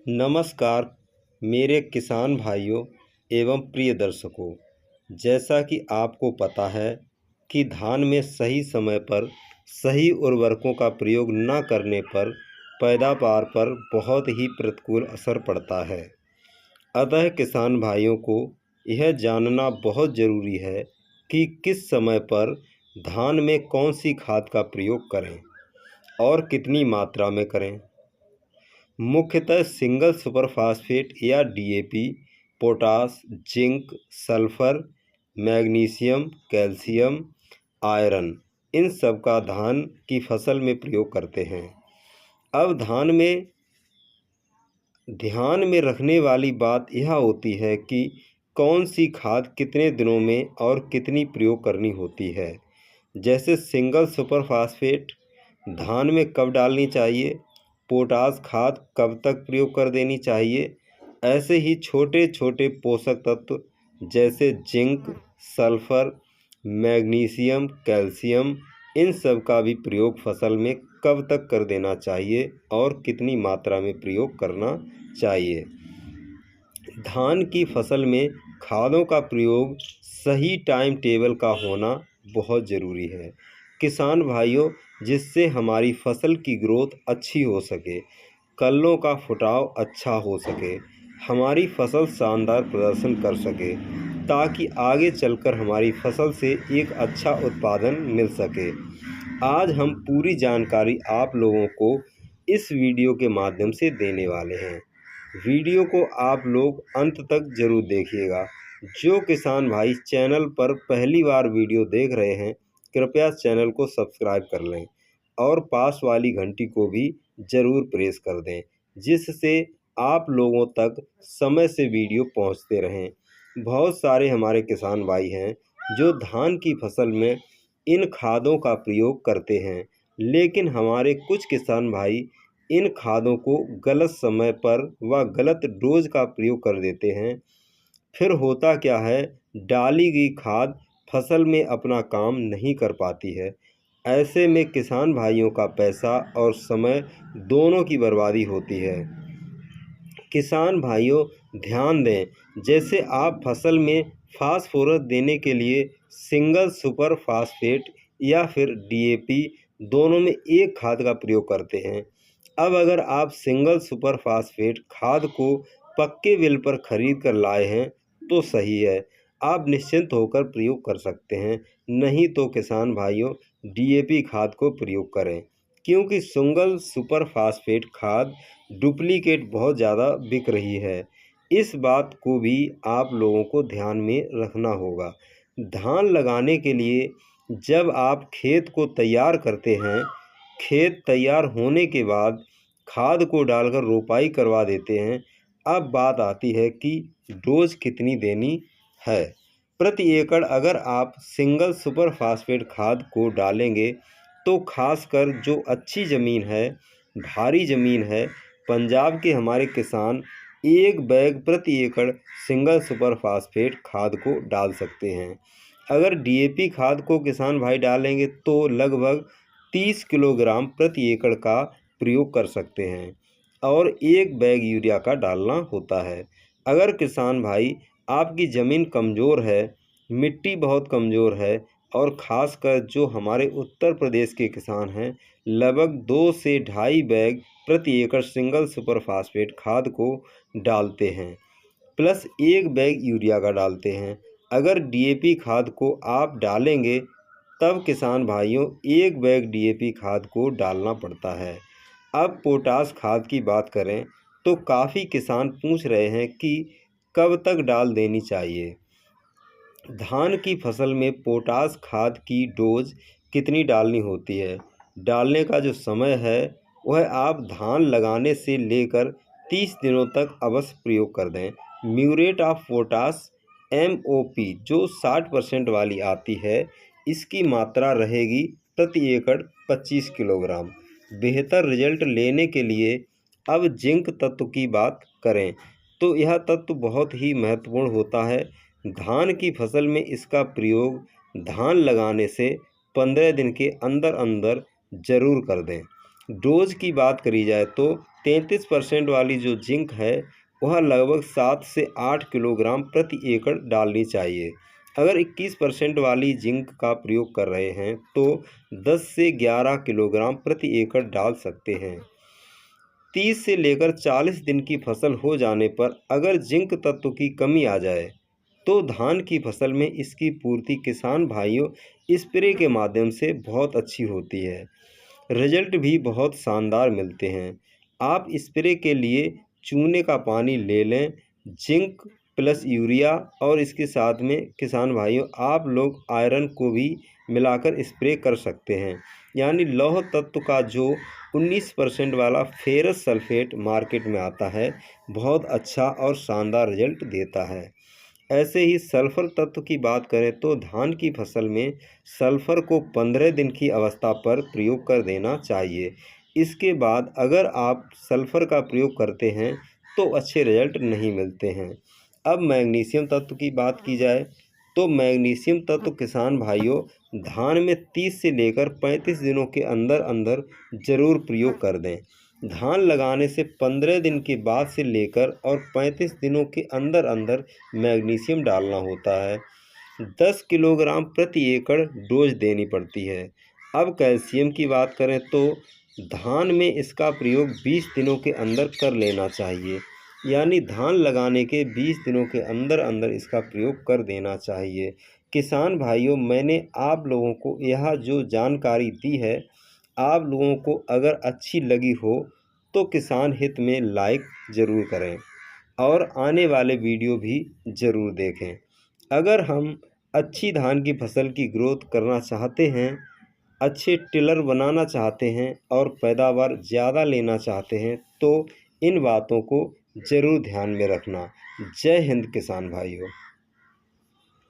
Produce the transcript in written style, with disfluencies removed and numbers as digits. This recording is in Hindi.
नमस्कार मेरे किसान भाइयों एवं प्रिय दर्शकों। जैसा कि आपको पता है कि धान में सही समय पर सही उर्वरकों का प्रयोग न करने पर पैदावार पर बहुत ही प्रतिकूल असर पड़ता है। अतः किसान भाइयों को यह जानना बहुत ज़रूरी है कि किस समय पर धान में कौन सी खाद का प्रयोग करें और कितनी मात्रा में करें। मुख्यतः सिंगल सुपर फास्फेट या DAP, potash, zinc, sulphur, magnesium, calcium, iron in सब का धान की फसल में प्रयोग करते हैं। अब धान में ध्यान में रखने वाली बात यह होती है कि कौन सी खाद कितने दिनों में और कितनी प्रयोग करनी होती है। जैसे सिंगल सुपर फास्फेट धान में कब डालनी चाहिए, पोटास खाद कब तक प्रयोग कर देनी चाहिए। ऐसे ही छोटे छोटे पोषक तत्व जैसे जिंक, सल्फर, मैग्नीशियम, कैल्शियम इन सब का भी प्रयोग फसल में कब तक कर देना चाहिए और कितनी मात्रा में प्रयोग करना चाहिए। धान की फसल में खादों का प्रयोग सही टाइम टेबल का होना बहुत ज़रूरी है किसान भाइयों, जिससे हमारी फसल की ग्रोथ अच्छी हो सके, कल्लों का फुटाव अच्छा हो सके, हमारी फसल शानदार प्रदर्शन कर सके, ताकि आगे चलकर हमारी फसल से एक अच्छा उत्पादन मिल सके। आज हम पूरी जानकारी आप लोगों को इस वीडियो के माध्यम से देने वाले हैं। वीडियो को आप लोग अंत तक ज़रूर देखिएगा। जो किसान भाई चैनल पर पहली बार वीडियो देख रहे हैं, कृपया चैनल को सब्सक्राइब कर लें और पास वाली घंटी को भी ज़रूर प्रेस कर दें, जिससे आप लोगों तक समय से वीडियो पहुंचते रहें। बहुत सारे हमारे किसान भाई हैं जो धान की फसल में इन खादों का प्रयोग करते हैं, लेकिन हमारे कुछ किसान भाई इन खादों को गलत समय पर व गलत डोज का प्रयोग कर देते हैं। फिर होता क्या है, डाली गई खाद फसल में अपना काम नहीं कर पाती है। ऐसे में किसान भाइयों का पैसा और समय दोनों की बर्बादी होती है। किसान भाइयों ध्यान दें, जैसे आप फसल में फास्फोरस देने के लिए सिंगल सुपर फास्फेट या फिर डीएपी दोनों में एक खाद का प्रयोग करते हैं। अब अगर आप सिंगल सुपर फास्फेट खाद को पक्के बिल पर खरीद कर लाए हैं तो सही है, आप निश्चिंत होकर प्रयोग कर सकते हैं। नहीं तो किसान भाइयों डीएपी खाद को प्रयोग करें, क्योंकि सिंगल सुपर फास्फेट खाद डुप्लीकेट बहुत ज़्यादा बिक रही है। इस बात को भी आप लोगों को ध्यान में रखना होगा। धान लगाने के लिए जब आप खेत को तैयार करते हैं, खेत तैयार होने के बाद खाद को डालकर रोपाई करवा देते हैं। अब बात आती है कि डोज कितनी देनी है। प्रति एकड़ अगर आप सिंगल सुपर फास्फेट खाद को डालेंगे तो खासकर जो अच्छी ज़मीन है, भारी ज़मीन है, पंजाब के हमारे किसान एक बैग प्रति एकड़ सिंगल सुपर फास्फेट खाद को डाल सकते हैं। अगर डीएपी खाद को किसान भाई डालेंगे तो लगभग 30 किलोग्राम प्रति एकड़ का प्रयोग कर सकते हैं और एक बैग यूरिया का डालना होता है। अगर किसान भाई आपकी ज़मीन कमज़ोर है, मिट्टी बहुत कमज़ोर है और ख़ासकर जो हमारे उत्तर प्रदेश के किसान हैं, लगभग 2 से ढाई बैग प्रति एकड़ सिंगल सुपर फास्फेट खाद को डालते हैं, प्लस एक बैग यूरिया का डालते हैं। अगर डीएपी खाद को आप डालेंगे तब किसान भाइयों एक बैग डीएपी खाद को डालना पड़ता है। अब पोटास खाद की बात करें तो काफ़ी किसान पूछ रहे हैं कि कब तक डाल देनी चाहिए। धान की फसल में पोटास खाद की डोज कितनी डालनी होती है, डालने का जो समय है वह आप धान लगाने से लेकर 30 दिनों तक अवश्य प्रयोग कर दें। म्यूरेट ऑफ पोटास MOP जो 60% वाली आती है, इसकी मात्रा रहेगी प्रति एकड़ 25 किलोग्राम। बेहतर रिजल्ट लेने के लिए अब जिंक तत्व की बात करें तो यह तत्व बहुत ही महत्वपूर्ण होता है। धान की फसल में इसका प्रयोग धान लगाने से 15 दिन के अंदर अंदर ज़रूर कर दें। डोज की बात करी जाए तो 33% वाली जो जिंक है वह लगभग 7 से 8 किलोग्राम प्रति एकड़ डालनी चाहिए। अगर 21% वाली जिंक का प्रयोग कर रहे हैं तो 10 से 11 किलोग्राम प्रति एकड़ डाल सकते हैं। 30 से लेकर 40 दिन की फसल हो जाने पर अगर जिंक तत्व की कमी आ जाए तो धान की फसल में इसकी पूर्ति किसान भाइयों स्प्रे के माध्यम से बहुत अच्छी होती है। रिजल्ट भी बहुत शानदार मिलते हैं। आप स्प्रे के लिए चूने का पानी ले लें, जिंक प्लस यूरिया, और इसके साथ में किसान भाइयों आप लोग आयरन को भी मिलाकर स्प्रे कर सकते हैं। यानी लौह तत्व का जो 19% वाला फेरस सल्फेट मार्केट में आता है बहुत अच्छा और शानदार रिजल्ट देता है। ऐसे ही सल्फर तत्व की बात करें तो धान की फसल में सल्फर को 15 दिन की अवस्था पर प्रयोग कर देना चाहिए। इसके बाद अगर आप सल्फर का प्रयोग करते हैं तो अच्छे रिजल्ट नहीं मिलते हैं। अब मैग्नीशियम तत्व की बात की जाए तो मैग्नीशियम तत्व किसान भाइयों धान में 30 से लेकर 35 दिनों के अंदर अंदर ज़रूर प्रयोग कर दें। धान लगाने से 15 दिन के बाद से लेकर और 35 दिनों के अंदर अंदर मैग्नीशियम डालना होता है। 10 किलोग्राम प्रति एकड़ डोज देनी पड़ती है। अब कैल्शियम की बात करें तो धान में इसका प्रयोग 20 दिनों के अंदर कर लेना चाहिए। यानी धान लगाने के 20 दिनों के अंदर अंदर इसका प्रयोग कर देना चाहिए। किसान भाइयों मैंने आप लोगों को यह जो जानकारी दी है आप लोगों को अगर अच्छी लगी हो तो किसान हित में लाइक ज़रूर करें और आने वाले वीडियो भी ज़रूर देखें। अगर हम अच्छी धान की फसल की ग्रोथ करना चाहते हैं, अच्छे टिलर बनाना चाहते हैं और पैदावार ज़्यादा लेना चाहते हैं तो इन बातों को ज़रूर ध्यान में रखना। जय हिंद किसान भाइयों।